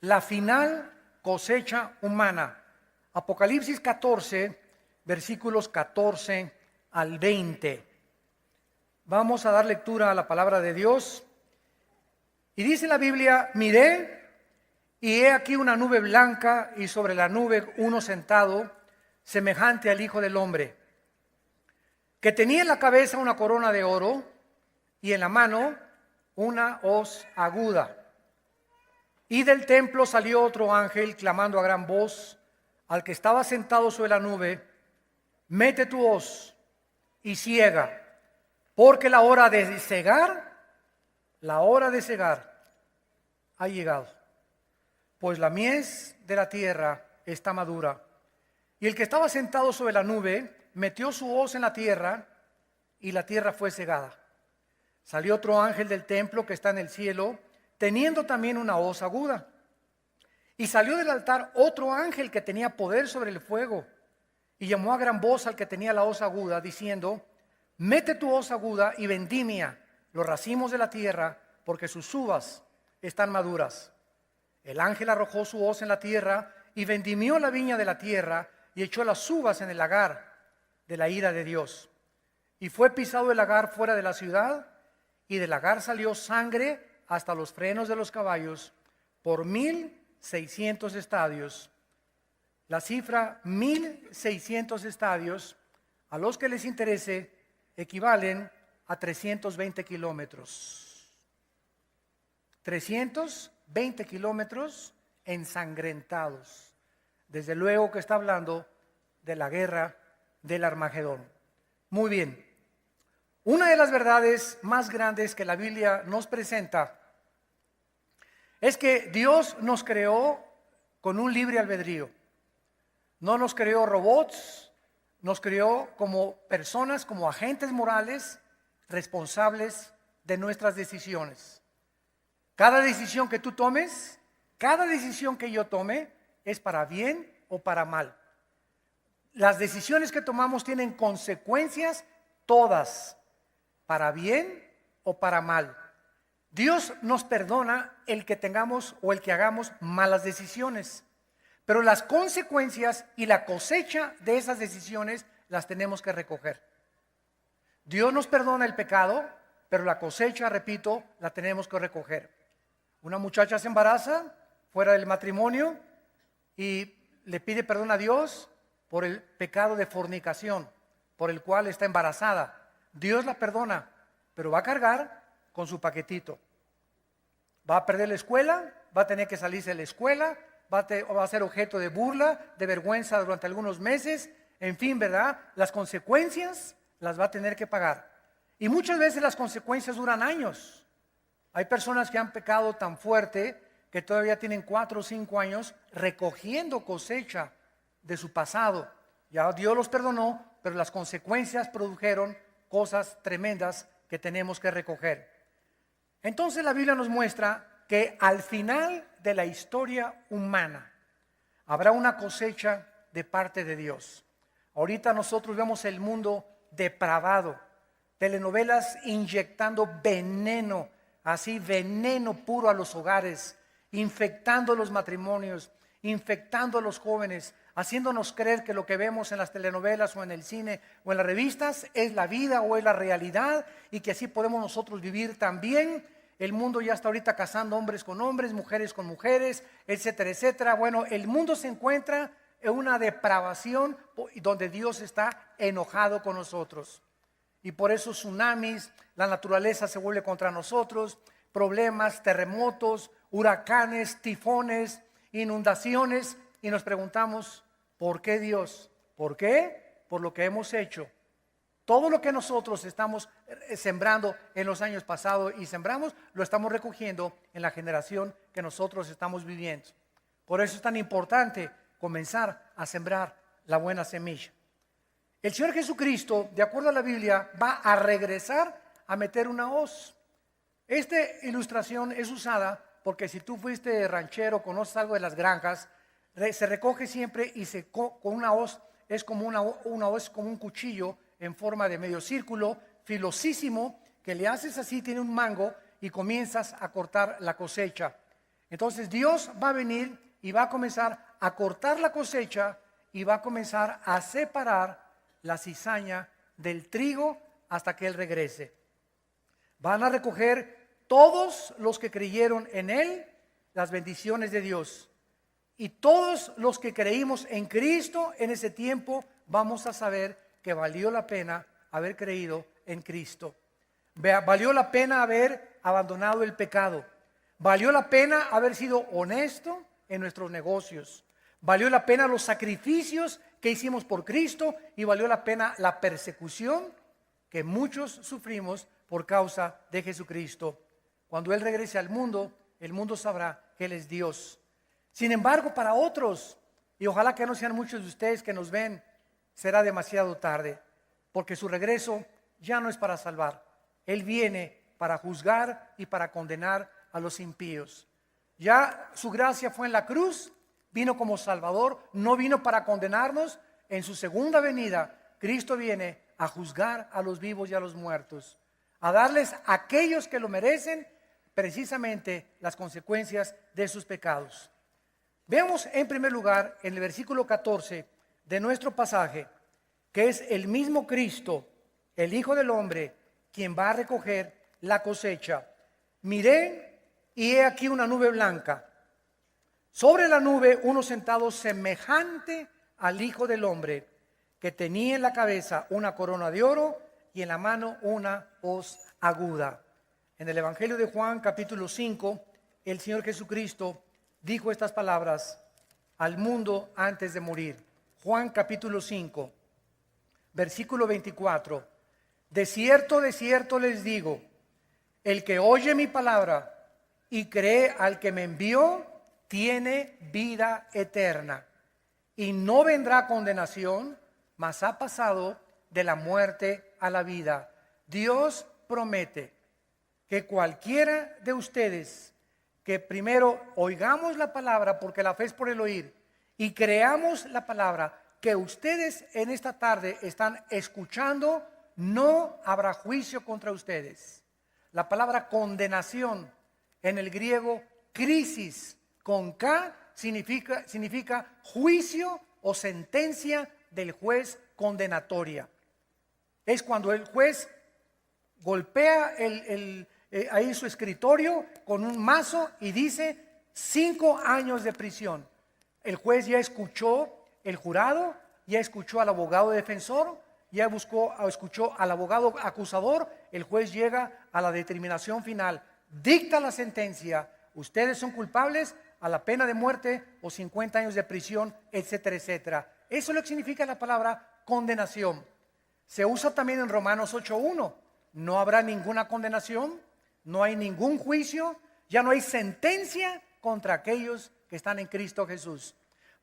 la final cosecha humana. Apocalipsis 14, versículos 14 al 20. Vamos a dar lectura a la palabra de Dios. Y dice la Biblia: miré, y he aquí una nube blanca, y sobre la nube uno sentado, semejante al Hijo del Hombre, que tenía en la cabeza una corona de oro, y en la mano una hoz aguda. Y del templo salió otro ángel, clamando a gran voz al que estaba sentado sobre la nube: mete tu hoz y ciega, porque la hora de cegar ha llegado, pues la mies de la tierra está madura. Y el que estaba sentado sobre la nube metió su hoz en la tierra, y la tierra fue cegada. Salió otro ángel del templo que está en el cielo, teniendo también una hoz aguda. Y salió del altar otro ángel que tenía poder sobre el fuego, y llamó a gran voz al que tenía la hoz aguda, diciendo: mete tu hoz aguda y vendimia los racimos de la tierra, porque sus uvas están maduras. El ángel arrojó su hoz en la tierra, y vendimió la viña de la tierra, y echó las uvas en el lagar de la ira de Dios. Y fue pisado el lagar fuera de la ciudad, y del lagar salió sangre hasta los frenos de los caballos, por 1,600 estadios. La cifra 1,600 estadios, a los que les interese, equivalen a 320 kilómetros. 320 kilómetros ensangrentados. Desde luego que está hablando de la guerra del Armagedón. Muy bien. Una de las verdades más grandes que la Biblia nos presenta es que Dios nos creó con un libre albedrío. No nos creó robots, nos creó como personas, como agentes morales responsables de nuestras decisiones. Cada decisión que tú tomes, cada decisión que yo tome, es para bien o para mal. Las decisiones que tomamos tienen consecuencias todas, para bien o para mal. Dios nos perdona el que tengamos o el que hagamos malas decisiones, pero las consecuencias y la cosecha de esas decisiones las tenemos que recoger. Dios nos perdona el pecado, pero la cosecha, repito, la tenemos que recoger. Una muchacha se embaraza fuera del matrimonio y le pide perdón a Dios por el pecado de fornicación, por el cual está embarazada. Dios la perdona, pero va a cargar con su paquetito. Va a perder la escuela, va a tener que salirse de la escuela, va a ser objeto de burla, de vergüenza durante algunos meses. En fin, ¿verdad? Las consecuencias las va a tener que pagar. Y muchas veces las consecuencias duran años. Hay personas que han pecado tan fuerte que todavía tienen 4 o 5 años recogiendo cosecha de su pasado. Ya Dios los perdonó, pero las consecuencias produjeron cosas tremendas que tenemos que recoger. Entonces la Biblia nos muestra que al final de la historia humana habrá una cosecha de parte de Dios. Ahorita nosotros vemos el mundo depravado, telenovelas inyectando veneno, así veneno puro a los hogares, infectando los matrimonios, infectando a los jóvenes, haciéndonos creer que lo que vemos en las telenovelas o en el cine o en las revistas es la vida o es la realidad, y que así podemos nosotros vivir también. El mundo ya está ahorita casando hombres con hombres, mujeres con mujeres, etcétera, etcétera. Bueno, el mundo se encuentra en una depravación donde Dios está enojado con nosotros. Y por eso tsunamis, la naturaleza se vuelve contra nosotros, problemas, terremotos, huracanes, tifones, inundaciones, y nos preguntamos: ¿por qué Dios? ¿Por qué? Por lo que hemos hecho. Todo lo que nosotros estamos sembrando en los años pasados y sembramos, lo estamos recogiendo en la generación que nosotros estamos viviendo. Por eso es tan importante comenzar a sembrar la buena semilla. El Señor Jesucristo, de acuerdo a la Biblia, va a regresar a meter una hoz. Esta ilustración es usada porque si tú fuiste ranchero, conoces algo de las granjas, se recoge siempre y con una hoz, es como una hoz, como un cuchillo en forma de medio círculo, filosísimo, que le haces así, tiene un mango y comienzas a cortar la cosecha. Entonces Dios va a venir y va a comenzar a cortar la cosecha y va a comenzar a separar la cizaña del trigo hasta que Él regrese. Van a recoger todos los que creyeron en Él las bendiciones de Dios. Y todos los que creímos en Cristo en ese tiempo vamos a saber que valió la pena haber creído en Cristo. Valió la pena haber abandonado el pecado. Valió la pena haber sido honesto en nuestros negocios. Valió la pena los sacrificios que hicimos por Cristo y valió la pena la persecución que muchos sufrimos por causa de Jesucristo. Cuando Él regrese al mundo, el mundo sabrá que Él es Dios. Sin embargo, para otros, y ojalá que no sean muchos de ustedes que nos ven, será demasiado tarde, porque su regreso ya no es para salvar. Él viene para juzgar y para condenar a los impíos. Ya su gracia fue en la cruz, vino como Salvador, no vino para condenarnos. En su segunda venida, Cristo viene a juzgar a los vivos y a los muertos, a darles a aquellos que lo merecen precisamente las consecuencias de sus pecados. Veamos en primer lugar en el versículo 14 de nuestro pasaje que es el mismo Cristo, el Hijo del Hombre, quien va a recoger la cosecha. Miré y he aquí una nube blanca. Sobre la nube uno sentado semejante al Hijo del Hombre, que tenía en la cabeza una corona de oro y en la mano una hoz aguda. En el Evangelio de Juan capítulo 5, el Señor Jesucristo dijo estas palabras al mundo antes de morir. Juan capítulo 5, versículo 24. De cierto les digo, el que oye mi palabra y cree al que me envió, tiene vida eterna y no vendrá condenación, mas ha pasado de la muerte a la vida. Dios promete que cualquiera de ustedes que primero oigamos la palabra, porque la fe es por el oír, y creamos la palabra que ustedes en esta tarde están escuchando, no habrá juicio contra ustedes. La palabra condenación en el griego, crisis, con K, significa juicio o sentencia del juez condenatoria. Es cuando el juez golpea ahí su escritorio con un mazo y dice 5 años de prisión. El juez ya escuchó el jurado, ya escuchó al abogado defensor, ya escuchó al abogado acusador. El juez llega a la determinación final, dicta la sentencia. Ustedes son culpables a la pena de muerte o 50 años de prisión, etcétera, etcétera. Eso es lo que significa la palabra condenación. Se usa también en Romanos 8:1. No habrá ninguna condenación, no hay ningún juicio, ya no hay sentencia contra aquellos que están en Cristo Jesús.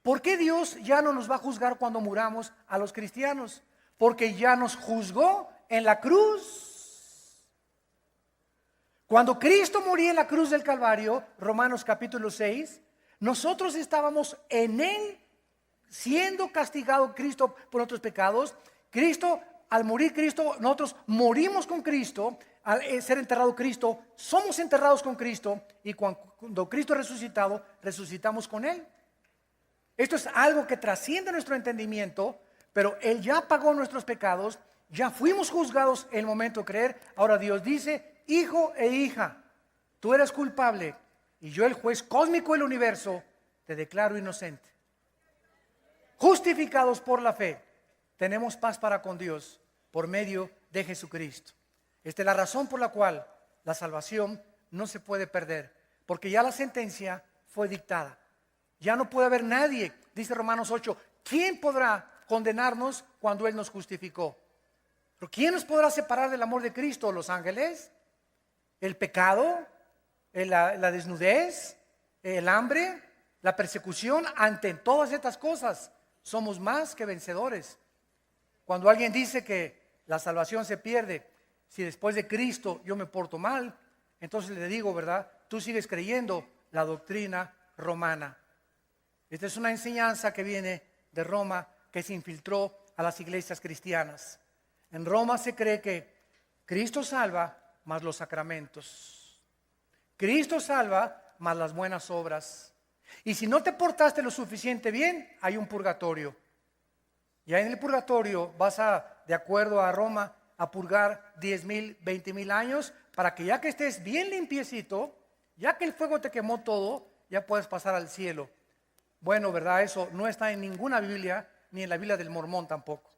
¿Por qué Dios ya no nos va a juzgar cuando muramos a los cristianos? Porque ya nos juzgó en la cruz. Cuando Cristo moría en la cruz del Calvario, Romanos capítulo 6, nosotros estábamos en Él, siendo castigado Cristo por nuestros pecados. Cristo, al morir Cristo, nosotros morimos con Cristo. Al ser enterrado Cristo, somos enterrados con Cristo. Y cuando Cristo es resucitado, resucitamos con Él. Esto es algo que trasciende nuestro entendimiento, pero Él ya pagó nuestros pecados, ya fuimos juzgados en el momento de creer. Ahora Dios dice, hijo e hija, tú eres culpable y yo, el juez cósmico del universo, te declaro inocente. Justificados por la fe, tenemos paz para con Dios por medio de Jesucristo. Esta es la razón por la cual la salvación no se puede perder, porque ya la sentencia fue dictada. Ya no puede haber nadie, dice Romanos 8, ¿quién podrá condenarnos cuando Él nos justificó? ¿Pero quién nos podrá separar del amor de Cristo? ¿Los ángeles? ¿El pecado? ¿La desnudez? ¿El hambre? ¿La persecución? Ante todas estas cosas somos más que vencedores. Cuando alguien dice que la salvación se pierde si después de Cristo yo me porto mal, entonces le digo, ¿verdad? Tú sigues creyendo la doctrina romana. Esta es una enseñanza que viene de Roma, que se infiltró a las iglesias cristianas. En Roma se cree que Cristo salva más los sacramentos. Cristo salva más las buenas obras. Y si no te portaste lo suficiente bien, hay un purgatorio. Y ahí en el purgatorio vas de acuerdo a Roma, a purgar 10,000, 20,000 años, para que ya que estés bien limpiecito, ya que el fuego te quemó todo, ya puedes pasar al cielo. Bueno, ¿verdad? Eso no está en ninguna Biblia, ni en la Biblia del Mormón tampoco.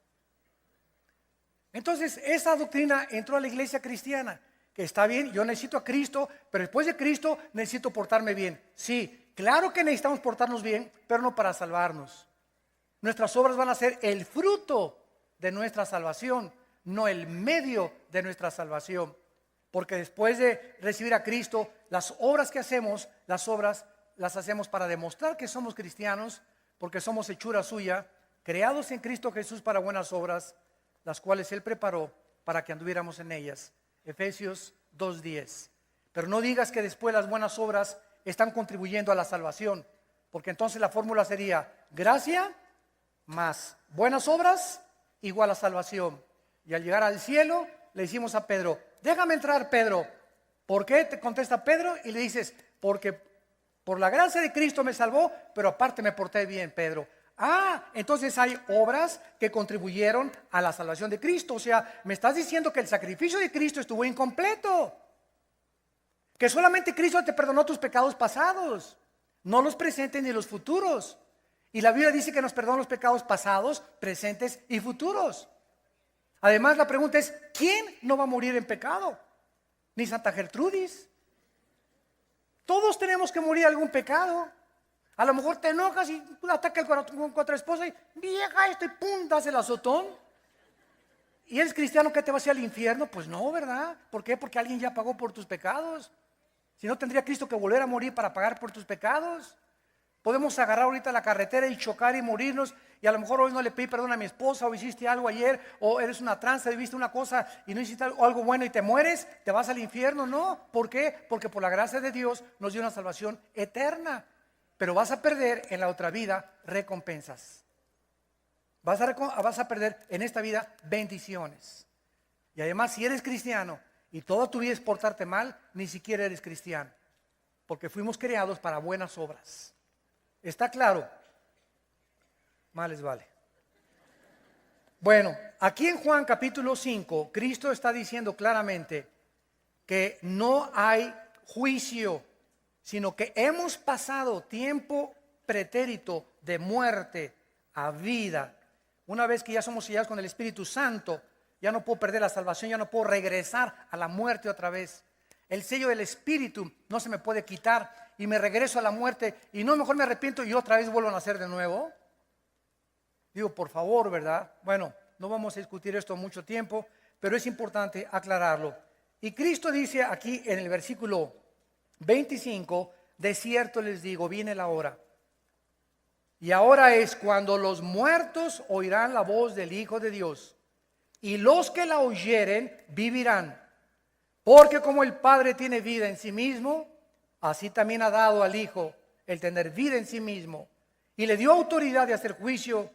Entonces, esa doctrina entró a la iglesia cristiana, que está bien, yo necesito a Cristo, pero después de Cristo necesito portarme bien. Sí, claro que necesitamos portarnos bien, pero no para salvarnos. Nuestras obras van a ser el fruto de nuestra salvación, no el medio de nuestra salvación. Porque después de recibir a Cristo, las obras que hacemos, las obras las hacemos para demostrar que somos cristianos, porque somos hechura suya, creados en Cristo Jesús para buenas obras, las cuales Él preparó para que anduviéramos en ellas. Efesios 2:10. Pero no digas que después las buenas obras están contribuyendo a la salvación, porque entonces la fórmula sería gracia más buenas obras igual a salvación. Y al llegar al cielo le decimos a Pedro, déjame entrar, Pedro. ¿Por qué? Te contesta Pedro y le dices, porque por la gracia de Cristo me salvó, pero aparte me porté bien, Pedro. Entonces hay obras que contribuyeron a la salvación de Cristo. O sea, me estás diciendo que el sacrificio de Cristo estuvo incompleto, que solamente Cristo te perdonó tus pecados pasados, no los presentes ni los futuros. Y la Biblia dice que nos perdona los pecados pasados, presentes y futuros. Además, la pregunta es, ¿quién no va a morir en pecado? Ni Santa Gertrudis. Todos tenemos que morir algún pecado. A lo mejor te enojas y atacas contra la esposa y vieja esto y pum, das el azotón. ¿Y eres cristiano que te vas al infierno? Pues no, ¿verdad? ¿Por qué? Porque alguien ya pagó por tus pecados. Si no, tendría Cristo que volver a morir para pagar por tus pecados. Podemos agarrar ahorita la carretera y chocar y morirnos, y a lo mejor hoy no le pedí perdón a mi esposa, o hiciste algo ayer, o eres una tranza y viste una cosa y no hiciste algo bueno y te mueres, te vas al infierno. No, ¿por qué? Porque por la gracia de Dios nos dio una salvación eterna, pero vas a perder en la otra vida recompensas. Vas a perder en esta vida bendiciones. Y además, si eres cristiano y toda tu vida es portarte mal, ni siquiera eres cristiano, porque fuimos creados para buenas obras. ¿Está claro? Más les vale. Bueno, aquí en Juan capítulo 5, Cristo está diciendo claramente que no hay juicio, sino que hemos pasado tiempo pretérito de muerte a vida. Una vez que ya somos sellados con el Espíritu Santo, ya no puedo perder la salvación, ya no puedo regresar a la muerte otra vez. El sello del Espíritu no se me puede quitar y me regreso a la muerte y no, mejor me arrepiento y otra vez vuelvo a nacer de nuevo. Digo, por favor, ¿verdad? Bueno, no vamos a discutir esto mucho tiempo, pero es importante aclararlo. Y Cristo dice aquí en el versículo 25, de cierto les digo, viene la hora. Y ahora es cuando los muertos oirán la voz del Hijo de Dios, y los que la oyeren vivirán. Porque como el Padre tiene vida en sí mismo, así también ha dado al Hijo el tener vida en sí mismo, y le dio autoridad de hacer juicio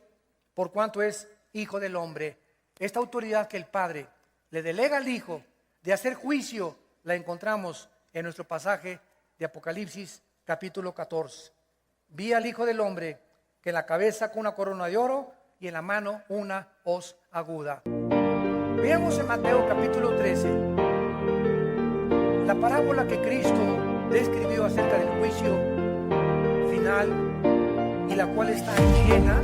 por cuanto es Hijo del Hombre. Esta autoridad que el Padre le delega al Hijo de hacer juicio, la encontramos en nuestro pasaje de Apocalipsis capítulo 14. Vi al Hijo del Hombre que en la cabeza con una corona de oro y en la mano una hoz aguda. Veamos en Mateo capítulo 13 la parábola que Cristo describió acerca del juicio final, y la cual está llena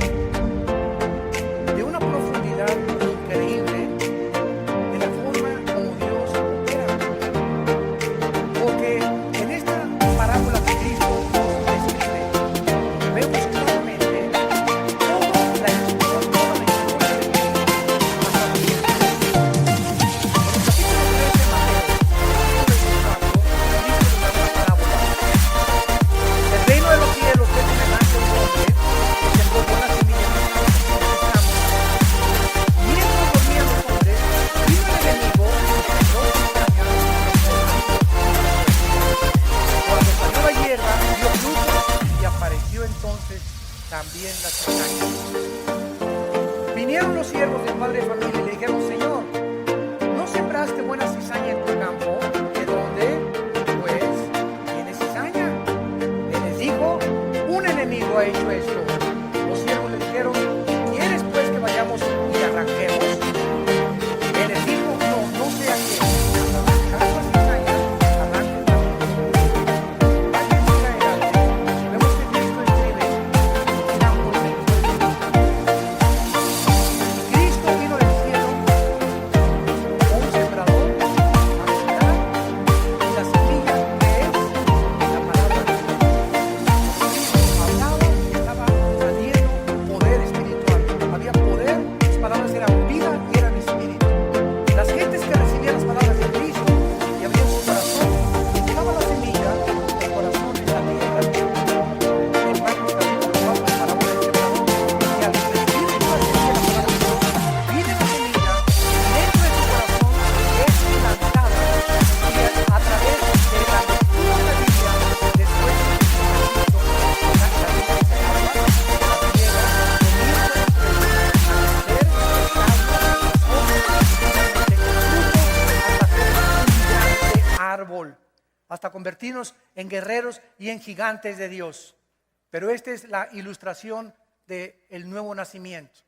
de una profundidad increíble de la forma como Dios opera. Porque en esta parábola que Cristo describe, vemos claramente toda la historia de el reino de los cielos es semejante a un hombre que sembró buena semilla en el campo. Mientras dormían los hombres, vino el enemigo y sembró cizaña. Cuando salió la hierba, dio frutos y apareció entonces también la cizaña. Vinieron los siervos del padre de familia y le dijeron: Señor, ¿no sembraste buena cizaña en tu campo? ¿De dónde? Pues tiene cizaña. ha hecho esto. Los siervos le dijeron: ¿quieres pues que vayamos y arranquemos? Él les dijo: no, no sea que arrancar la cizaña, arranquen la cizaña. Alguien siga adelante. Vemos que Cristo escribe en ambos textos. Cristo vino del cielo como un sembrador a sembrar, y la semilla que es la palabra de Dios. Cristo hablaba y estaba saliendo poder espiritual. Había poder, las palabras eran vida y eran espíritu. Las gentes que recibían las palabras de Cristo y abrían su corazón, estaba la semilla, el corazón en la tierra. En Marcos capítulo 4, la parábola del sembrador. Y al recibir la semilla, la palabra de Dios, viene la semilla dentro de tu corazón, es plantada y a través de la lectura de la Biblia, después de Cristo, la semilla se acaba, la riega, comienza a crecer, árbol, hasta convertirnos en guerreros y en gigantes de Dios. Pero esta es la ilustración del nuevo nacimiento.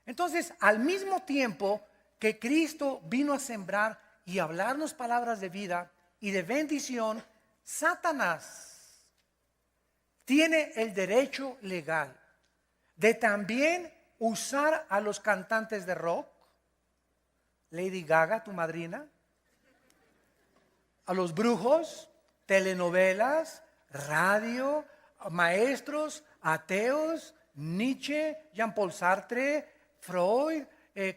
Entonces, al mismo tiempo que Cristo vino a sembrar y hablarnos palabras de vida y de bendición, Satanás tiene el derecho legal de también usar a los cantantes de rock, Lady Gaga, tu madrina, a los brujos, telenovelas, radio, maestros, ateos, Nietzsche, Jean-Paul Sartre, Freud,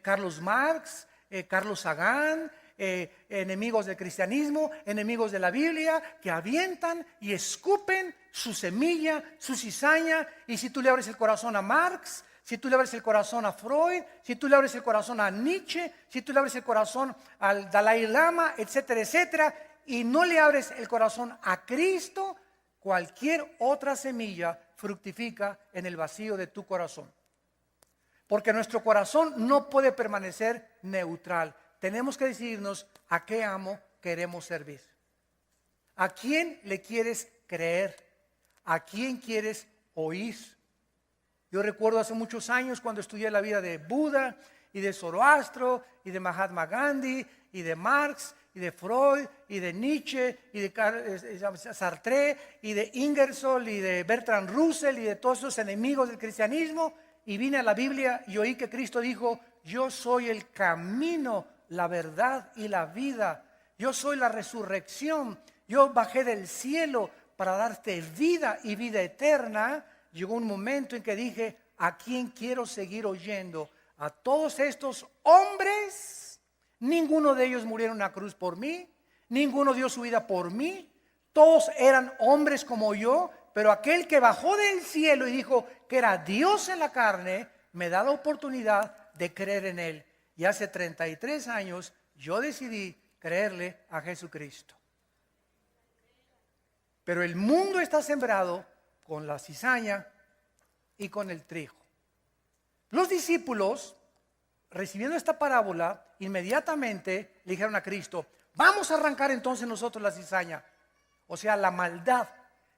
Carlos Marx, Carlos Sagan, enemigos del cristianismo, enemigos de la Biblia, que avientan y escupen su semilla, su cizaña. Y si tú le abres el corazón a Marx, si tú le abres el corazón a Freud, si tú le abres el corazón a Nietzsche, si tú le abres el corazón al Dalai Lama, etcétera, etcétera, y no le abres el corazón a Cristo, cualquier otra semilla fructifica en el vacío de tu corazón. Porque nuestro corazón no puede permanecer neutral. Tenemos que decidirnos a qué amo queremos servir. ¿A quién le quieres creer? ¿A quién quieres oír? Yo recuerdo hace muchos años cuando estudié la vida de Buda y de Zoroastro y de Mahatma Gandhi y de Marx y de Freud y de Nietzsche y de Sartre y de Ingersoll y de Bertrand Russell y de todos esos enemigos del cristianismo, y vine a la Biblia y oí que Cristo dijo: yo soy el camino, la verdad y la vida. Yo soy la resurrección. Yo bajé del cielo para darte vida y vida eterna. Llegó un momento en que dije: ¿a quién quiero seguir oyendo? A todos estos hombres. Ninguno de ellos murieron en la cruz por mí. Ninguno dio su vida por mí. Todos eran hombres como yo. Pero aquel que bajó del cielo y dijo que era Dios en la carne, me da la oportunidad de creer en Él. Y hace 33 años yo decidí creerle a Jesucristo. Pero el mundo está sembrado con la cizaña y con el trigo. Los discípulos, recibiendo esta parábola, inmediatamente le dijeron a Cristo: vamos a arrancar entonces nosotros la cizaña. O sea, la maldad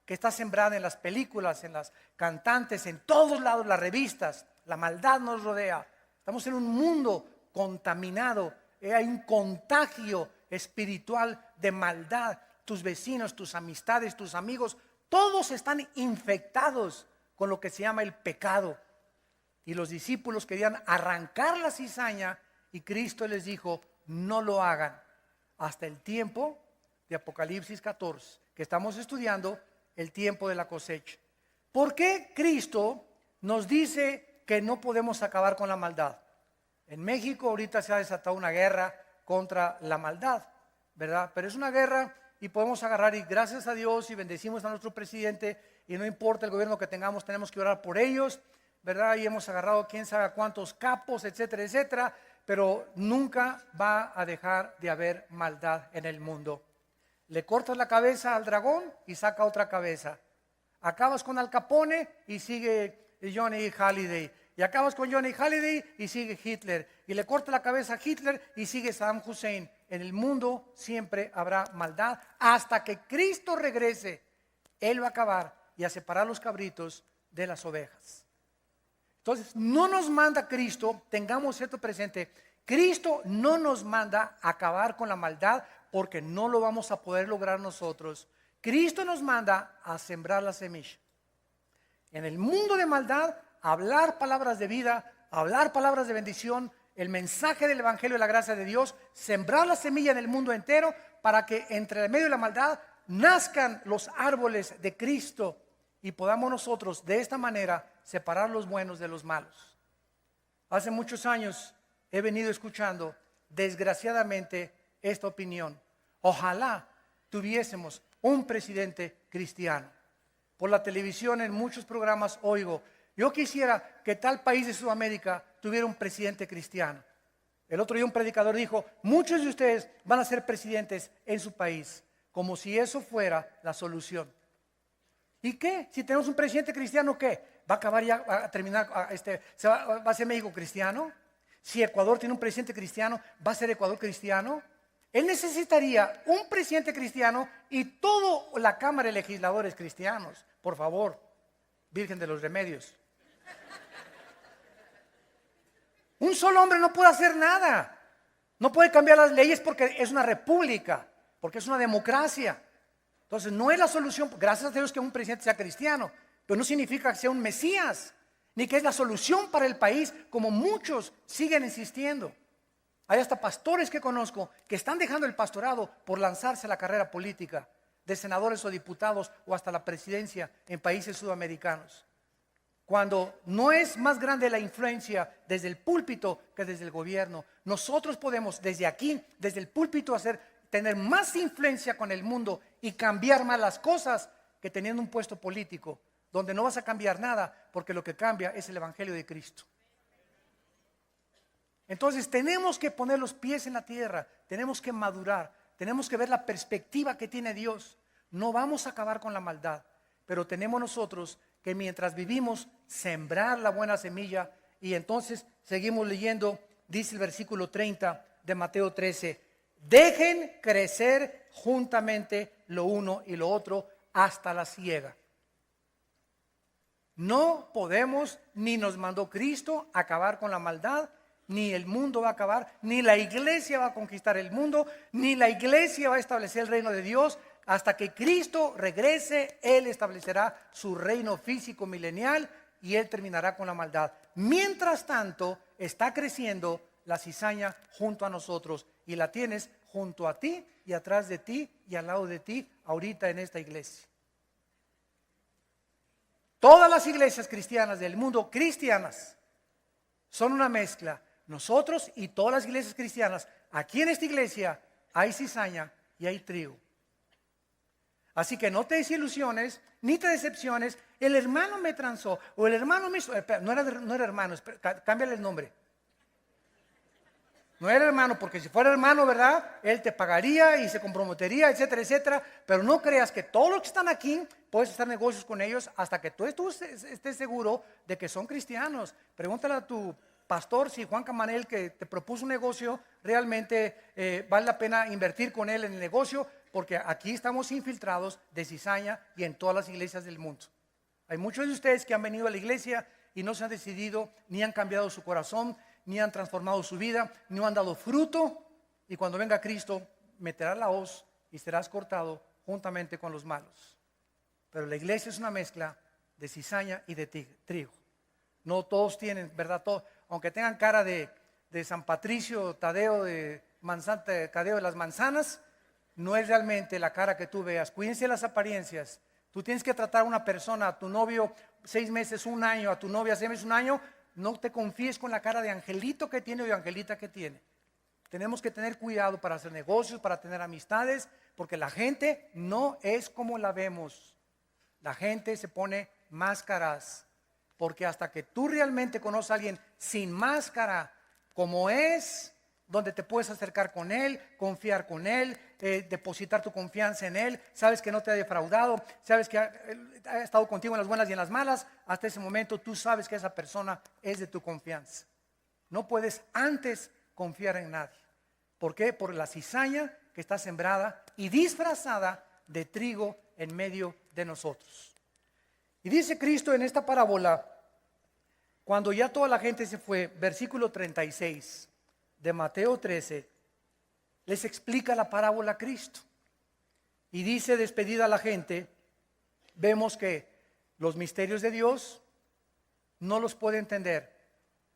que está sembrada en las películas, en las cantantes, en todos lados, las revistas. La maldad nos rodea. Estamos en un mundo contaminado. Hay un contagio espiritual de maldad. Tus vecinos, tus amistades, tus amigos, todos están infectados con lo que se llama el pecado. Y los discípulos querían arrancar la cizaña y Cristo les dijo: no lo hagan hasta el tiempo de Apocalipsis 14, que estamos estudiando, el tiempo de la cosecha. ¿Por qué Cristo nos dice que no podemos acabar con la maldad? En México ahorita se ha desatado una guerra contra la maldad, ¿verdad? Pero es una guerra y podemos agarrar, y gracias a Dios, y bendecimos a nuestro presidente, y no importa el gobierno que tengamos, tenemos que orar por ellos, ¿verdad? Y hemos agarrado quién sabe cuántos capos, etcétera, etcétera, pero nunca va a dejar de haber maldad en el mundo. Le cortas la cabeza al dragón y saca otra cabeza. Acabas con Al Capone y sigue Johnny Hallyday. Y acabas con Johnny Hallyday y sigue Hitler. Y le cortas la cabeza a Hitler y sigue Saddam Hussein. En el mundo siempre habrá maldad hasta que Cristo regrese. Él va a acabar y a separar los cabritos de las ovejas. Entonces, no nos manda Cristo, tengamos esto presente, Cristo no nos manda a acabar con la maldad porque no lo vamos a poder lograr nosotros. Cristo nos manda a sembrar la semilla. En el mundo de maldad, hablar palabras de vida, hablar palabras de bendición, el mensaje del Evangelio de la gracia de Dios, sembrar la semilla en el mundo entero para que entre el medio de la maldad nazcan los árboles de Cristo y podamos nosotros de esta manera separar los buenos de los malos. Hace muchos años he venido escuchando, desgraciadamente, esta opinión. Ojalá tuviésemos un presidente cristiano. Por la televisión en muchos programas oigo, yo quisiera que tal país de Sudamérica tuviera un presidente cristiano. El otro día un predicador dijo, muchos de ustedes van a ser presidentes en su país, como si eso fuera la solución. ¿Y qué? Si tenemos un presidente cristiano, ¿qué? ¿Va a acabar ya, a terminar, va a ser México cristiano? Si Ecuador tiene un presidente cristiano, ¿va a ser Ecuador cristiano? Él necesitaría un presidente cristiano y toda la Cámara de Legisladores cristianos. Por favor, Virgen de los Remedios. Un solo hombre no puede hacer nada. No puede cambiar las leyes porque es una república, porque es una democracia. Entonces no es la solución, gracias a Dios que un presidente sea cristiano, pero no significa que sea un Mesías, ni que es la solución para el país, como muchos siguen insistiendo. Hay hasta pastores que conozco que están dejando el pastorado por lanzarse a la carrera política, de senadores o diputados o hasta la presidencia en países sudamericanos. Cuando no es más grande la influencia desde el púlpito que desde el gobierno, nosotros podemos desde aquí, desde el púlpito, tener más influencia con el mundo y cambiar más las cosas que teniendo un puesto político, donde no vas a cambiar nada, porque lo que cambia es el Evangelio de Cristo. Entonces tenemos que poner los pies en la tierra, tenemos que madurar, tenemos que ver la perspectiva que tiene Dios. No vamos a acabar con la maldad, pero tenemos nosotros que mientras vivimos sembrar la buena semilla. Y entonces seguimos leyendo, dice el versículo 30 de Mateo 13, dejen crecer juntamente lo uno y lo otro hasta la siega. No podemos, ni nos mandó Cristo acabar con la maldad, ni el mundo va a acabar, ni la iglesia va a conquistar el mundo, ni la iglesia va a establecer el reino de Dios. Hasta que Cristo regrese, Él establecerá su reino físico milenial y Él terminará con la maldad. Mientras tanto, está creciendo la cizaña junto a nosotros y la tienes junto a ti y atrás de ti y al lado de ti ahorita en esta iglesia. Todas las iglesias cristianas del mundo, cristianas, son una mezcla. Nosotros y todas las iglesias cristianas, aquí en esta iglesia hay cizaña y hay trigo. Así que no te desilusiones, ni te decepciones. El hermano me transó, o el hermano me hizo, no era hermano, cámbiale el nombre. No era hermano, porque si fuera hermano, ¿verdad? Él te pagaría y se comprometería, etcétera, etcétera. Pero no creas que todos los que están aquí, puedes hacer negocios con ellos hasta que tú estés seguro de que son cristianos. Pregúntale a tu pastor si Juan Camanel, que te propuso un negocio, realmente vale la pena invertir con él en el negocio, porque aquí estamos infiltrados de cizaña y en todas las iglesias del mundo. Hay muchos de ustedes que han venido a la iglesia y no se han decidido, ni han cambiado su corazón, ni han transformado su vida, ni han dado fruto, y cuando venga Cristo meterá la hoz y serás cortado juntamente con los malos. Pero la iglesia es una mezcla de cizaña y de trigo. No todos tienen, ¿verdad? Aunque tengan cara de San Patricio, Tadeo de las manzanas, no es realmente la cara que tú veas. Cuídense de las apariencias. Tú tienes que tratar a una persona, a tu novio 6 meses, 1 año, a tu novia 6 meses, 1 año. No te confíes con la cara de angelito que tiene o de angelita que tiene. Tenemos que tener cuidado para hacer negocios, para tener amistades, porque la gente no es como la vemos. La gente se pone máscaras, porque hasta que tú realmente conoces a alguien sin máscara, como es, donde te puedes acercar con él, confiar con él, depositar tu confianza en él, sabes que no te ha defraudado, sabes que ha estado contigo en las buenas y en las malas, hasta ese momento tú sabes que esa persona es de tu confianza. No puedes antes confiar en nadie. ¿Por qué? Por la cizaña que está sembrada y disfrazada de trigo en medio de nosotros. Y dice Cristo en esta parábola, cuando ya toda la gente se fue, versículo 36 de Mateo 13, les explica la parábola a Cristo. Y dice, despedida a la gente, vemos que los misterios de Dios no los puede entender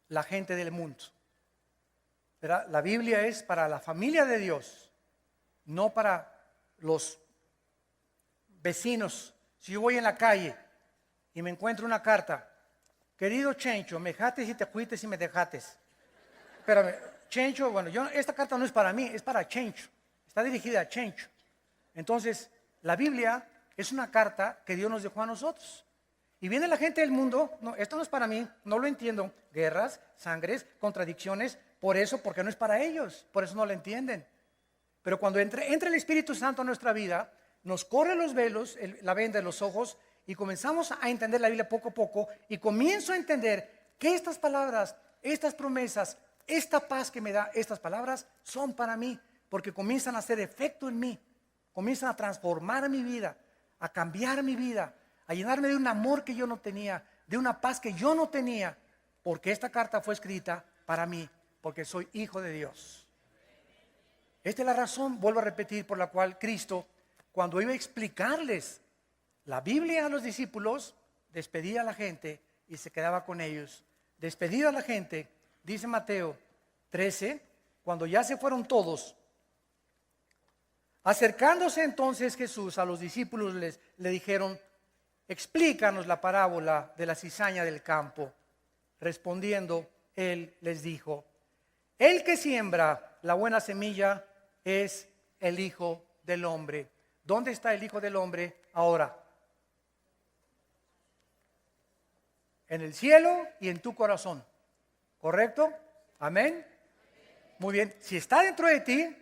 la gente del mundo. ¿Verdad? La Biblia es para la familia de Dios, no para los vecinos. Si yo voy en la calle y me encuentro una carta, querido Chencho, me jates y te cuites y me dejates. Espérame, Chencho, bueno, esta carta no es para mí, es para Chencho. Está dirigida a Chencho. Entonces, la Biblia es una carta que Dios nos dejó a nosotros. Y viene la gente del mundo, no, esto no es para mí, no lo entiendo. Guerras, sangres, contradicciones, porque no es para ellos, por eso no lo entienden. Pero cuando entra el Espíritu Santo a nuestra vida, nos corre los velos, la venda de los ojos, y comenzamos a entender la Biblia poco a poco, y comienzo a entender que estas palabras, estas promesas, esta paz que me da estas palabras son para mí, porque comienzan a hacer efecto en mí, comienzan a transformar mi vida, a cambiar mi vida, a llenarme de un amor que yo no tenía, de una paz que yo no tenía, porque esta carta fue escrita para mí, porque soy hijo de Dios. Esta es la razón, vuelvo a repetir, por la cual Cristo, cuando iba a explicarles la Biblia a los discípulos, despedía a la gente y se quedaba con ellos. Despedida a la gente, dice Mateo 13, cuando ya se fueron todos, acercándose entonces Jesús a los discípulos le dijeron, explícanos la parábola de la cizaña del campo. Respondiendo, él les dijo, el que siembra la buena semilla es el Hijo del Hombre. ¿Dónde está el Hijo del Hombre ahora? En el cielo y en tu corazón. ¿Correcto? Amén. Muy bien. Si está dentro de ti,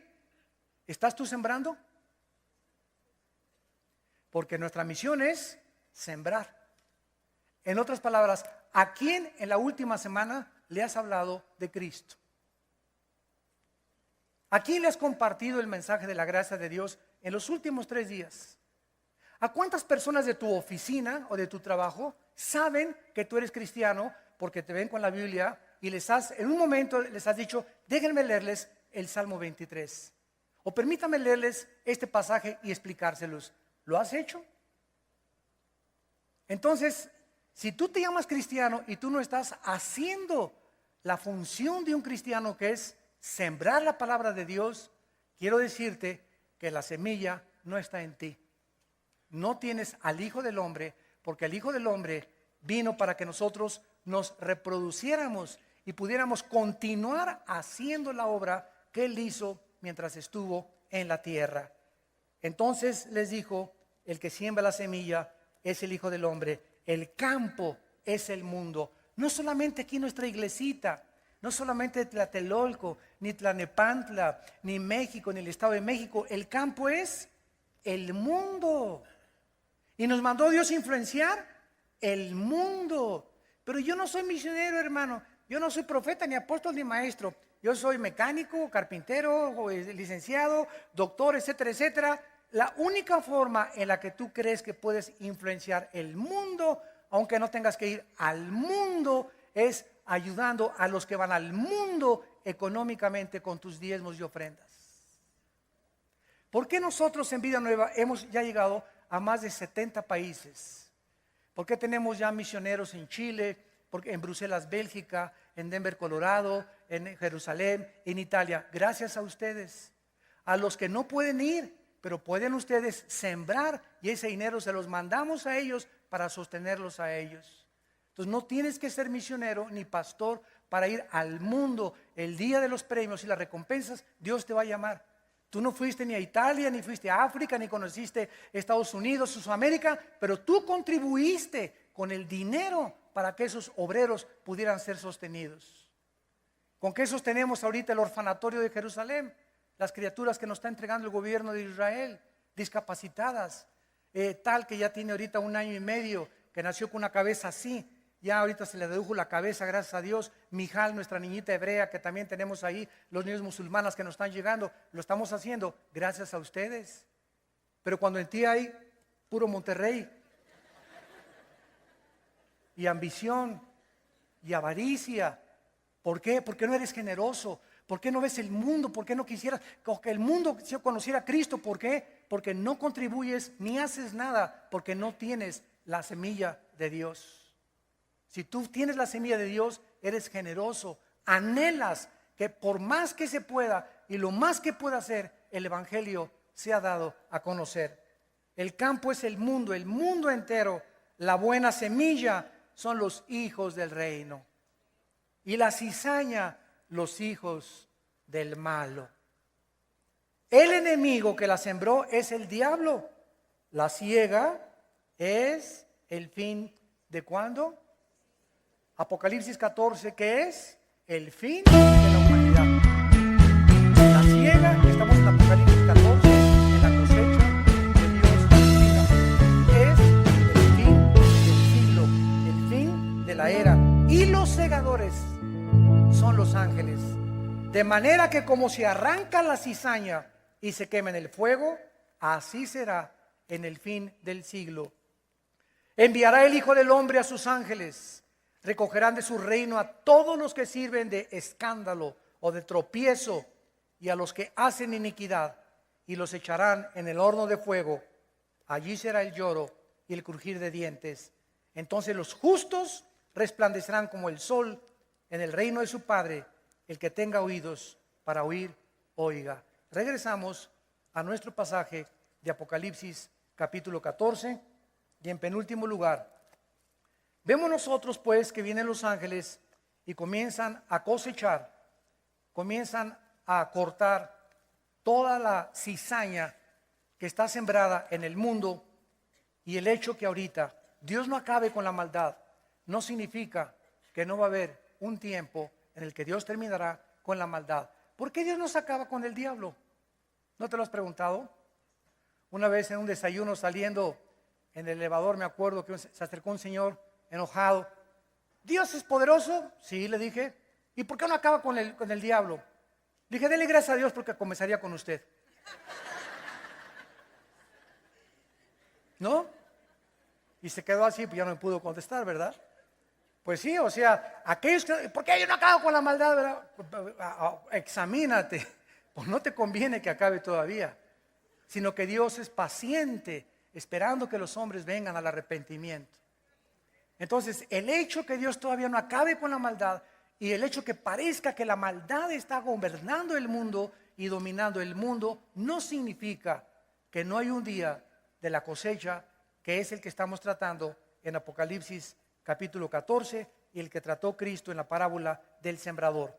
¿estás tú sembrando? Porque nuestra misión es sembrar. En otras palabras, ¿a quién en la última semana le has hablado de Cristo? ¿A quién le has compartido el mensaje de la gracia de Dios en los últimos 3 días? ¿A cuántas personas de tu oficina o de tu trabajo saben que tú eres cristiano porque te ven con la Biblia y en un momento les has dicho, déjenme leerles el Salmo 23? O permítame leerles este pasaje y explicárselos. ¿Lo has hecho? Entonces, si tú te llamas cristiano y tú no estás haciendo la función de un cristiano, que es sembrar la palabra de Dios, quiero decirte que la semilla no está en ti. No tienes al Hijo del Hombre, porque el Hijo del Hombre vino para que nosotros nos reproduciéramos y pudiéramos continuar haciendo la obra que Él hizo mientras estuvo en la tierra. Entonces les dijo, el que siembra la semilla es el Hijo del Hombre, el campo es el mundo. No solamente aquí nuestra iglesita, no solamente Tlatelolco, ni Tlanepantla, ni México, ni el Estado de México. El campo es el mundo. Y nos mandó Dios influenciar el mundo. Pero yo no soy misionero, hermano. Yo no soy profeta, ni apóstol, ni maestro. Yo soy mecánico, carpintero, licenciado, doctor, etcétera, etcétera. La única forma en la que tú crees que puedes influenciar el mundo, aunque no tengas que ir al mundo, es ayudando a los que van al mundo económicamente con tus diezmos y ofrendas. ¿Por qué nosotros en Vida Nueva hemos ya llegado a más de 70 países? ¿Por qué tenemos ya misioneros en Chile, en Bruselas, Bélgica, en Denver, Colorado, en Jerusalén, en Italia? Gracias a ustedes. A los que no pueden ir, pero pueden ustedes sembrar y ese dinero se los mandamos a ellos para sostenerlos a ellos. Entonces no tienes que ser misionero ni pastor para ir al mundo. El día de los premios y las recompensas, Dios te va a llamar. Tú no fuiste ni a Italia, ni fuiste a África, ni conociste Estados Unidos, Sudamérica, pero tú contribuiste con el dinero para que esos obreros pudieran ser sostenidos. ¿Con qué sostenemos ahorita el orfanatorio de Jerusalén? Las criaturas que nos está entregando el gobierno de Israel, discapacitadas, tal que ya tiene ahorita 1 año y medio, que nació con una cabeza así. Ya ahorita se le redujo la cabeza, gracias a Dios. Mijal, nuestra niñita hebrea, que también tenemos ahí, los niños musulmanas que nos están llegando, lo estamos haciendo gracias a ustedes. Pero cuando en ti hay puro Monterrey, y ambición y avaricia. ¿Por qué? Porque no eres generoso. ¿Por qué no ves el mundo? ¿Por qué no quisieras que el mundo conociera a Cristo? ¿Por qué? Porque no contribuyes ni haces nada, porque no tienes la semilla de Dios. Si tú tienes la semilla de Dios, eres generoso, anhelas que por más que se pueda y lo más que pueda hacer, el evangelio sea dado a conocer. El campo es el mundo entero. La buena semilla son los hijos del reino. Y la cizaña, los hijos del malo. El enemigo que la sembró es el diablo. La siega es el fin de ¿cuándo? Apocalipsis 14, ¿qué es? El fin de la humanidad. La siega, estamos en Apocalipsis 14, en la cosecha de Dios, es el fin del siglo, el fin de la era. Y los segadores son los ángeles. De manera que como se arranca la cizaña y se quema en el fuego, así será en el fin del siglo. Enviará el Hijo del Hombre a sus ángeles, recogerán de su reino a todos los que sirven de escándalo o de tropiezo y a los que hacen iniquidad, y los echarán en el horno de fuego. Allí será el lloro y el crujir de dientes. Entonces los justos resplandecerán como el sol en el reino de su Padre. El que tenga oídos para oír, oiga. Regresamos a nuestro pasaje de Apocalipsis capítulo 14 y en penúltimo lugar, vemos nosotros pues que vienen los ángeles y comienzan a cosechar, comienzan a cortar toda la cizaña que está sembrada en el mundo. Y el hecho que ahorita Dios no acabe con la maldad no significa que no va a haber un tiempo en el que Dios terminará con la maldad. ¿Por qué Dios no se acaba con el diablo? ¿No te lo has preguntado? Una vez en un desayuno saliendo en el elevador, me acuerdo que se acercó un señor enojado. ¿Dios es poderoso? Sí, le dije. ¿Y por qué no acaba con el diablo? Le dije, dele gracias a Dios porque comenzaría con usted. ¿No? Y se quedó así, pues ya no me pudo contestar, ¿verdad? Pues sí, o sea, aquellos que, ¿por qué yo no acabo con la maldad, verdad? Examínate, pues no te conviene que acabe todavía, sino que Dios es paciente, esperando que los hombres vengan al arrepentimiento. Entonces, el hecho que Dios todavía no acabe con la maldad y el hecho que parezca que la maldad está gobernando el mundo y dominando el mundo, no significa que no hay un día de la cosecha, que es el que estamos tratando en Apocalipsis capítulo 14 y el que trató Cristo en la parábola del sembrador.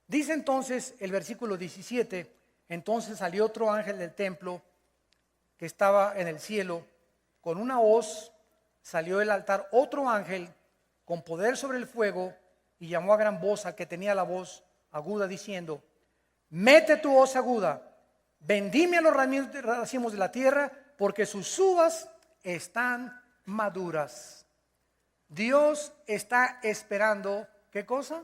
Dice entonces el versículo 17, entonces salió otro ángel del templo que estaba en el cielo, con una hoz, salió del altar otro ángel con poder sobre el fuego y llamó a gran voz al que tenía la voz aguda diciendo, mete tu hoz aguda, bendime a los racimos de la tierra porque sus uvas están maduras. Dios está esperando, ¿qué cosa?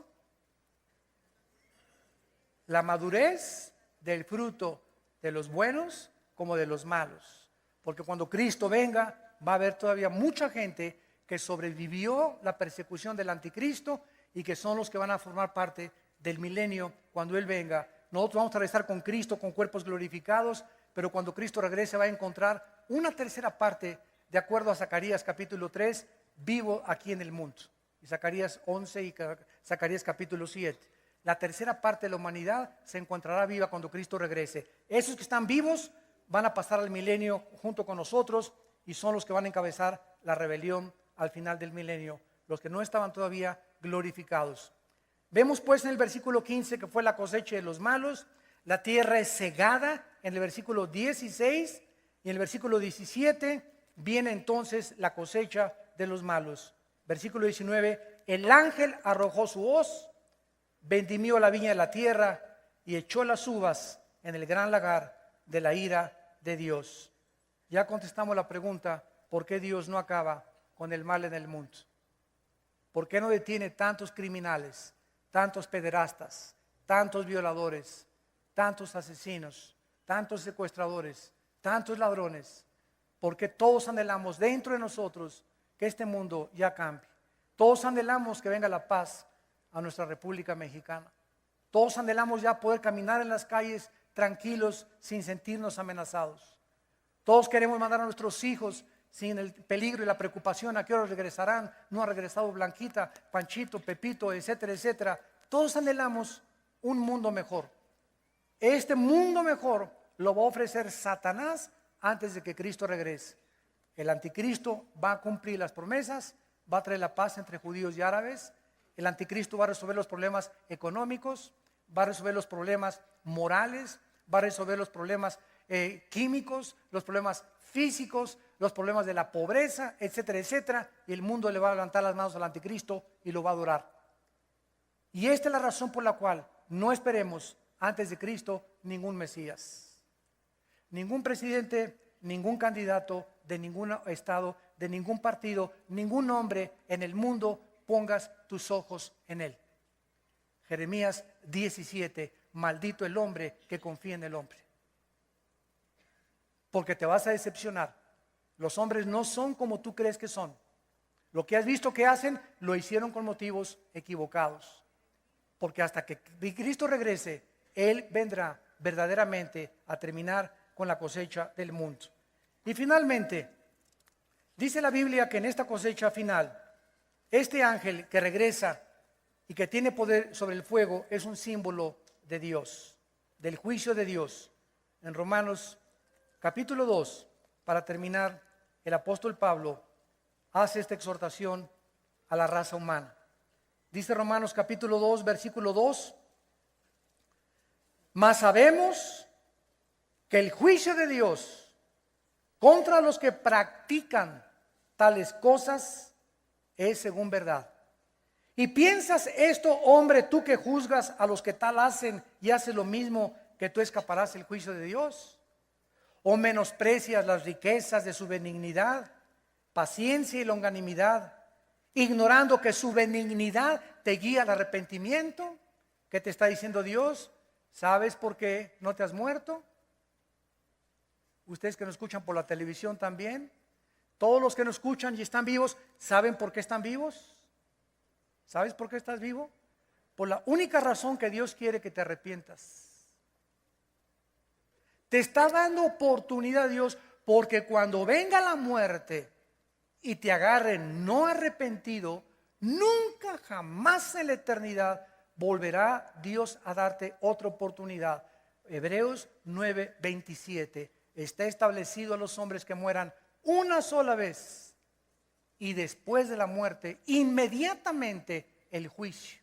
La madurez del fruto de los buenos como de los malos. Porque cuando Cristo venga, va a haber todavía mucha gente que sobrevivió la persecución del anticristo y que son los que van a formar parte del milenio cuando Él venga. Nosotros vamos a regresar con Cristo con cuerpos glorificados, pero cuando Cristo regrese va a encontrar una tercera parte, de acuerdo a Zacarías capítulo 3, vivo aquí en el mundo. Y Zacarías 11 y Zacarías capítulo 7. La tercera parte de la humanidad se encontrará viva cuando Cristo regrese. Esos que están vivos van a pasar al milenio junto con nosotros y son los que van a encabezar la rebelión al final del milenio, los que no estaban todavía glorificados. Vemos pues en el versículo 15 que fue la cosecha de los malos, la tierra es cegada en el versículo 16 y en el versículo 17 viene entonces la cosecha de los malos. Versículo 19, el ángel arrojó su hoz, vendimió la viña de la tierra y echó las uvas en el gran lagar de la ira de Dios. Ya contestamos la pregunta, ¿por qué Dios no acaba con el mal en el mundo? ¿Por qué no detiene tantos criminales, tantos pederastas, tantos violadores, tantos asesinos, tantos secuestradores, tantos ladrones? Porque todos anhelamos dentro de nosotros que este mundo ya cambie. Todos anhelamos que venga la paz a nuestra República Mexicana. Todos anhelamos ya poder caminar en las calles tranquilos sin sentirnos amenazados. Todos queremos mandar a nuestros hijos sin el peligro y la preocupación a qué hora regresarán. No ha regresado Blanquita, Panchito, Pepito, etcétera, etcétera. Todos anhelamos un mundo mejor. Este mundo mejor lo va a ofrecer Satanás antes de que Cristo regrese. El anticristo va a cumplir las promesas, va a traer la paz entre judíos y árabes. El anticristo va a resolver los problemas económicos, va a resolver los problemas morales, va a resolver los problemas químicos, los problemas físicos, los problemas de la pobreza, etcétera, etcétera. Y el mundo le va a levantar las manos al anticristo y lo va a adorar. Y esta es la razón por la cual no esperemos antes de Cristo ningún Mesías. Ningún presidente, ningún candidato de ningún estado, de ningún partido, ningún hombre en el mundo pongas tus ojos en él. Jeremías 17, maldito el hombre que confía en el hombre. Porque te vas a decepcionar. Los hombres no son como tú crees que son. Lo que has visto que hacen, lo hicieron con motivos equivocados. Porque hasta que Cristo regrese, Él vendrá verdaderamente a terminar con la cosecha del mundo. Y finalmente, dice la Biblia que en esta cosecha final, este ángel que regresa y que tiene poder sobre el fuego es un símbolo de Dios, del juicio de Dios. En Romanos capítulo 2, para terminar, el apóstol Pablo hace esta exhortación a la raza humana. Dice Romanos capítulo 2, versículo 2, mas sabemos que el juicio de Dios contra los que practican tales cosas es según verdad. ¿Y piensas esto, hombre, tú que juzgas a los que tal hacen y haces lo mismo, que tú escaparás del juicio de Dios? ¿O menosprecias las riquezas de su benignidad, paciencia y longanimidad, ignorando que su benignidad te guía al arrepentimiento? ¿Qué te está diciendo Dios? ¿Sabes por qué no te has muerto? Ustedes que nos escuchan por la televisión también, todos los que nos escuchan y están vivos, ¿saben por qué están vivos? ¿Sabes por qué estás vivo? Por la única razón que Dios quiere que te arrepientas. Te está dando oportunidad Dios, porque cuando venga la muerte y te agarren no arrepentido, nunca jamás en la eternidad volverá Dios a darte otra oportunidad. Hebreos 9:27 está establecido a los hombres que mueran una sola vez y después de la muerte inmediatamente el juicio.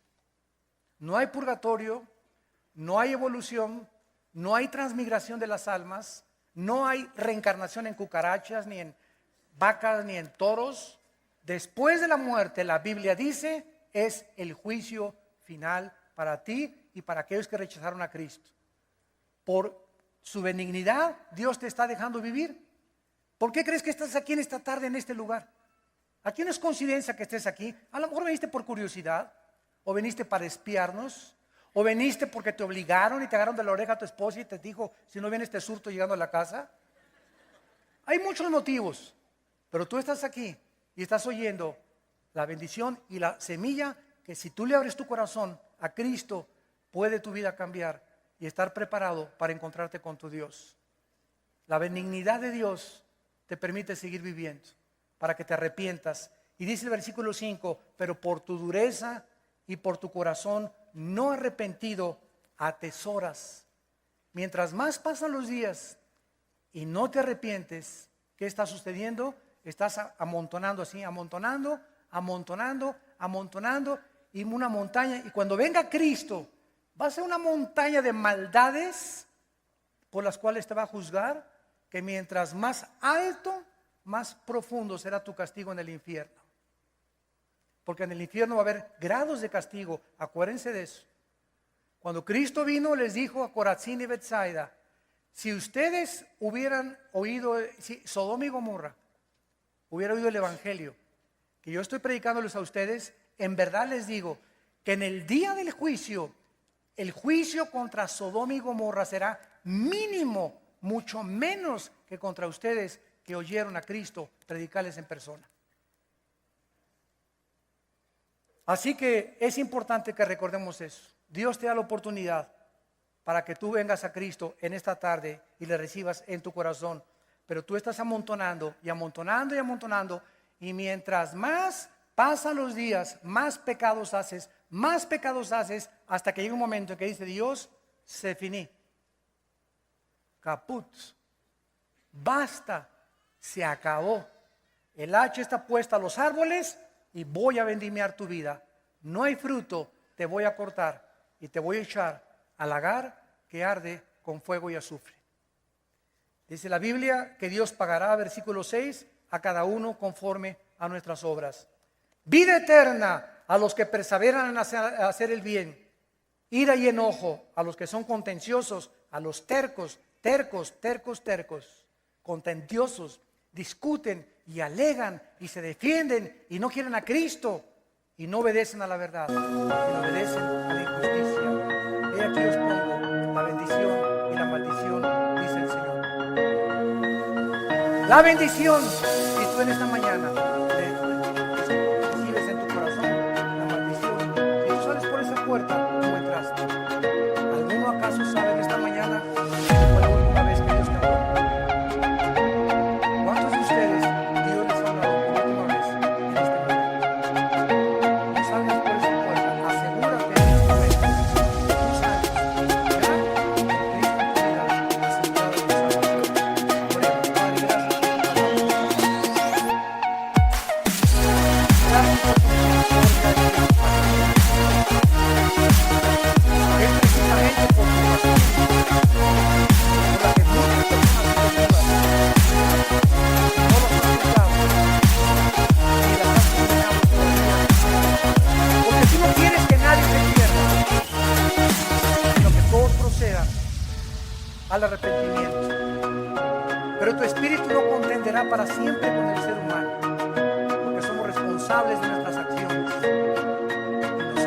No hay purgatorio, no hay evolución, no hay transmigración de las almas, no hay reencarnación en cucarachas, ni en vacas, ni en toros. Después de la muerte, la Biblia dice, es el juicio final para ti y para aquellos que rechazaron a Cristo. Por su benignidad, Dios te está dejando vivir. ¿Por qué crees que estás aquí en esta tarde, en este lugar? Aquí no es coincidencia que estés aquí. A lo mejor viniste por curiosidad, o viniste para espiarnos, o viniste porque te obligaron y te agarraron de la oreja a tu esposa y te dijo, si no vienes te surto llegando a la casa. Hay muchos motivos, pero tú estás aquí y estás oyendo la bendición y la semilla que si tú le abres tu corazón a Cristo, puede tu vida cambiar y estar preparado para encontrarte con tu Dios. La benignidad de Dios te permite seguir viviendo, para que te arrepientas. Y dice el versículo 5, pero por tu dureza y por tu corazón no arrepentido atesoras. Mientras más pasan los días y no te arrepientes, ¿qué está sucediendo? Estás amontonando así, amontonando, y una montaña. Y cuando venga Cristo, va a ser una montaña de maldades por las cuales te va a juzgar, que mientras más alto, más profundo será tu castigo en el infierno. Porque en el infierno va a haber grados de castigo. Acuérdense de eso. Cuando Cristo vino, les dijo a Corazín y Betsaida, si ustedes hubieran oído, si Sodoma y Gomorra hubiera oído el evangelio que yo estoy predicándoles a ustedes, en verdad les digo que en el día del juicio, el juicio contra Sodoma y Gomorra será mínimo, mucho menos que contra ustedes que oyeron a Cristo predicarles en persona. Así que es importante que recordemos eso. Dios te da la oportunidad para que tú vengas a Cristo en esta tarde y le recibas en tu corazón. Pero tú estás amontonando y amontonando y amontonando. Y mientras más pasan los días, más pecados haces, hasta que llega un momento en que dice Dios, se finí. Caput. Basta. Se acabó. El hacha está puesta a los árboles y voy a vendimiar tu vida. No hay fruto, te voy a cortar y te voy a echar al lagar que arde con fuego y azufre. Dice la Biblia que Dios pagará, versículo 6, a cada uno conforme a nuestras obras. Vida eterna a los que perseveran en hacer el bien. Ira y enojo a los que son contenciosos, a los tercos, contentiosos, discuten y alegan y se defienden y no quieren a Cristo y no obedecen a la verdad, sino obedecen a la injusticia. He aquí os pongo la bendición y la maldición, dice el Señor. La bendición, si tú en esta mañana recibes en tu corazón la maldición, si tú sales por esa puerta, no entraste. ¿Alguno acaso sabe en esta mañana que fue la última vez que Dios te habló? ¿Cuántos de ustedes Dios les ha hablado por última vez en este momento? No salgas por esa puerta, asegúrate en este momento que tú sales ya en Cristo en tu vida, asegurado de salvación. Oremos. Padre, gracias por tu palabra. Gracias por tu misericordia y tu paciencia. Es precisamente por tu paciencia por la que muchas personas efectivas no los has escuchado y las has condenado todavía. Porque tú no quieres que nadie se pierda, sino que todos procedan al arrepentimiento. Pero tu espíritu no contenderá para siempre con el ser humano, porque somos responsables de nuestras acciones. Y nos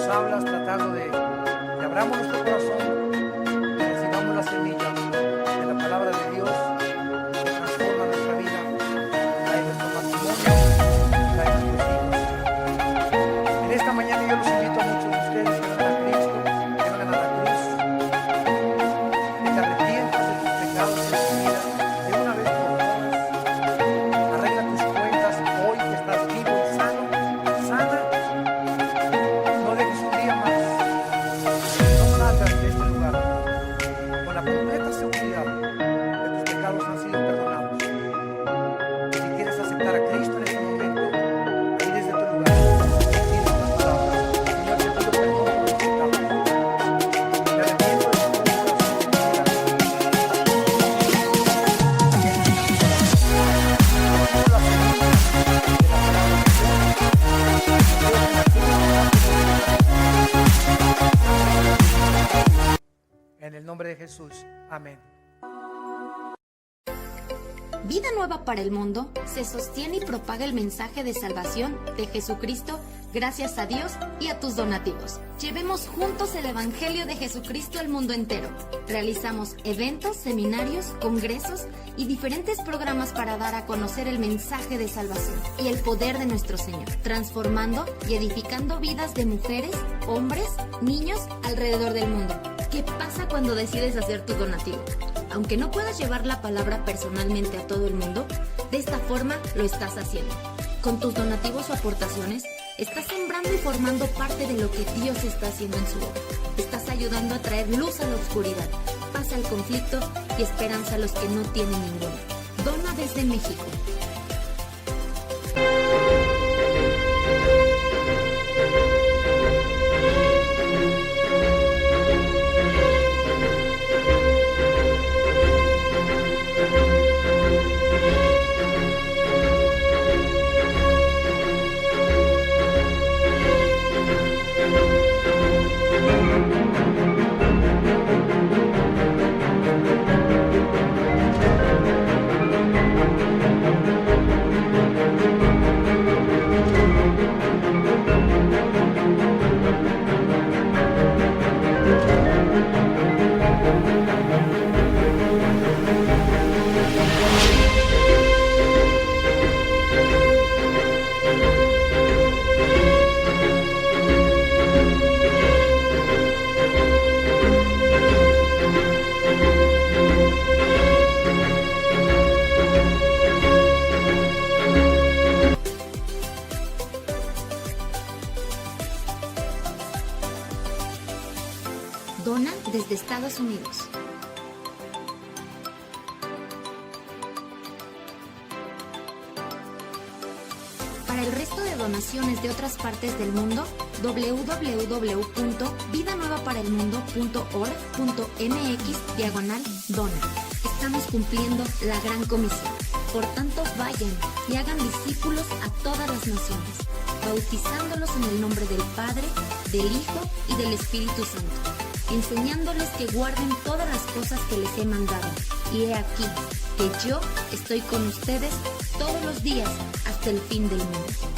hablas tratando de que abramos nuestro corazón y recibamos la semilla de la palabra de Dios que transforma nuestra vida, la de nuestro matrimonio, la de nuestros hijos. En esta mañana yo los invito a muchos de ustedes que vengan a Cristo, que vengan a la cruz, que te arrepientas de tus pecados en tu vida de una vez por todas. Arregla tus cuentas hoy que estás vivo y sano, sana. No dejes un día más. No salgas de este lugar con la completa seguridad de que tus pecados han sido perdonados. Si quieres aceptar a Cristo en este momento, ahí desde tu lugar, dile estas palabras: Señor, te pido perdón por mis pecados. Me arrepiento de todo mi corazón de mi vida. Por la semilla de la palabra de Dios, Dios en la cruz, en el nombre de Jesús. Amén. Vida Nueva para el Mundo se sostiene y propaga el mensaje de salvación de Jesucristo gracias a Dios y a tus donativos. Llevemos juntos el Evangelio de Jesucristo al mundo entero. Realizamos eventos, seminarios, congresos y diferentes programas para dar a conocer el mensaje de salvación y el poder de nuestro Señor, transformando y edificando vidas de mujeres, hombres, niños alrededor del mundo. ¿Qué pasa cuando decides hacer tu donativo? Aunque no puedas llevar la palabra personalmente a todo el mundo, de esta forma lo estás haciendo. Con tus donativos o aportaciones, estás sembrando y formando parte de lo que Dios está haciendo en su obra. Estás ayudando a traer luz a la oscuridad, paz al conflicto y esperanza a los que no tienen ninguna. Dona desde México. Dona desde Estados Unidos. Para el resto de donaciones de otras partes del mundo, www.vidanuevaparaelmundo.org.mx/dona. Estamos cumpliendo la gran comisión. Por tanto, vayan y hagan discípulos a todas las naciones, bautizándolos en el nombre del Padre, del Hijo y del Espíritu Santo, enseñándoles que guarden todas las cosas que les he mandado. Y he aquí que yo estoy con ustedes todos los días hasta el fin del mundo.